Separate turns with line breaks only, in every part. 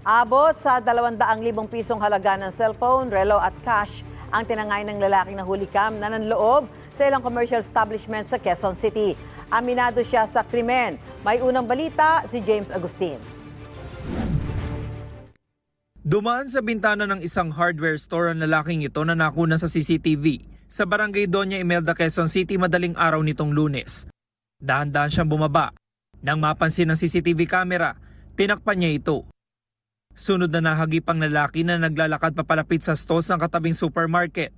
Abot sa 200,000 pisong halaga ng cellphone, relo at cash ang tinangay ng lalaking nahulikam na nanloob sa ilang commercial establishment sa Quezon City. Aminado siya sa krimen. May unang balita si James Agustin.
Dumaan sa bintana ng isang hardware store ang lalaking ito na nakuna sa CCTV sa barangay Doña Imelda, Quezon City madaling araw nitong Lunes. Dahan-dahan siyang bumaba. Nang mapansin ng CCTV camera, tinakpan niya ito. Sunod na nahagip ang lalaki na naglalakad papalapit sa stalls ng katabing supermarket.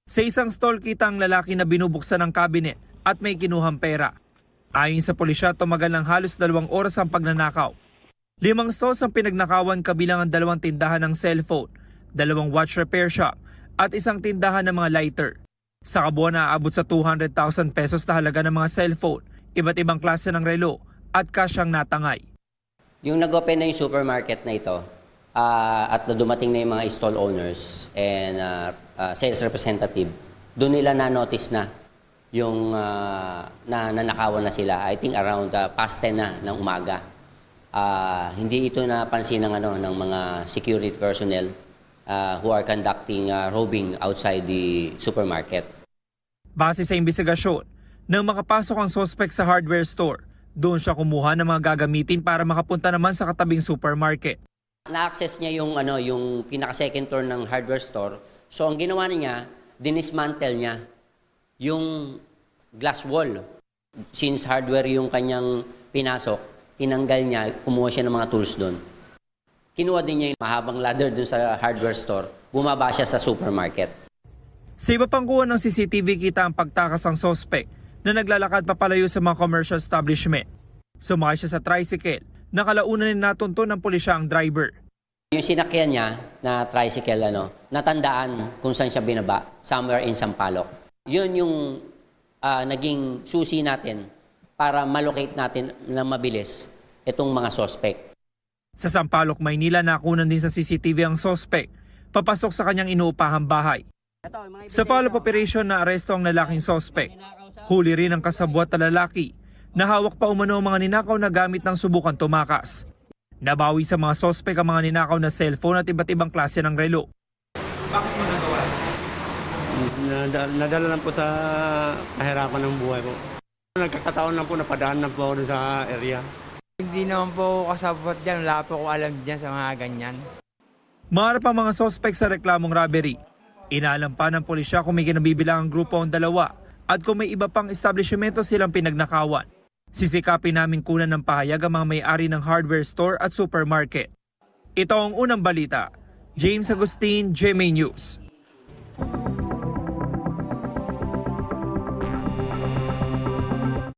Sa isang stall kita ang lalaki na binubuksan ng cabinet at may kinuhang pera. Ayon sa pulisya, tumagal ng halos 2 oras ang pagnanakaw. 5 stalls ang pinagnakawan kabilang ang 2 tindahan ng cellphone, 2 watch repair shop at 1 tindahan ng mga lighter. Sa kabuuan naaabot sa 200,000 pesos na halaga ng mga cellphone, iba't ibang klase ng relo at cash ang natangay.
Yung nag-open na yung supermarket na ito at dumating na yung mga stall owners and sales representative, doon nila na-notice na yung nanakawan na sila. I think around past 10 na ng umaga. Hindi ito napansin ng mga security personnel who are conducting robbing outside the supermarket.
Base sa imbestigasyon, nang makapasok ang suspect sa hardware store, doon siya kumuha ng mga gagamitin para makapunta naman sa katabing supermarket.
Na-access niya yung pinaka-second floor ng hardware store. So ang ginawa niya, dinismantle niya yung glass wall. Since hardware yung kanyang pinasok, tinanggal niya, kumuha siya ng mga tools doon. Kinuha din niya yung mahabang ladder doon sa hardware store. Bumaba siya sa supermarket.
Sa iba pang kuha ng CCTV kita ang pagtakas ng suspect na naglalakad papalayo sa mga commercial establishment. Sumakay siya sa tricycle, nakalaunan din natunto ng pulisya ang driver.
Yung sinakyan niya na tricycle, natandaan kung saan siya binaba, somewhere in Sampaloc. Yun yung naging susi natin para malocate natin na mabilis itong mga suspect.
Sa Sampaloc, Maynila, nakunan din sa CCTV ang suspect papasok sa kanyang inuupahang bahay. Sa follow-up operation na aresto ang lalaking suspect. Huli rin ang kasabwat na lalaki na hawak pa umano ang mga ninakaw na gamit ng subukan tumakas. Nabawi sa mga suspect ang mga ninakaw na cellphone at iba't ibang klase ng relo. Bakit mo nagawa?
Nadala lang po sa kahirapan ng buhay ko. Nagkakataon lang po, napadaan lang po ako sa area.
Hindi naman po kasabot dyan, wala po ko alam dyan sa mga ganyan.
Maharap ang mga suspect sa reklamong robbery. Inaalam pa ng pulisya kung may kinabibilangang grupo ang dalawa at kung may iba pang establishmento silang pinagnakawan. Sisikapin namin kunan ng pahayag ang mga may-ari ng hardware store at supermarket. Ito ang unang balita. James Agustin, GMA News.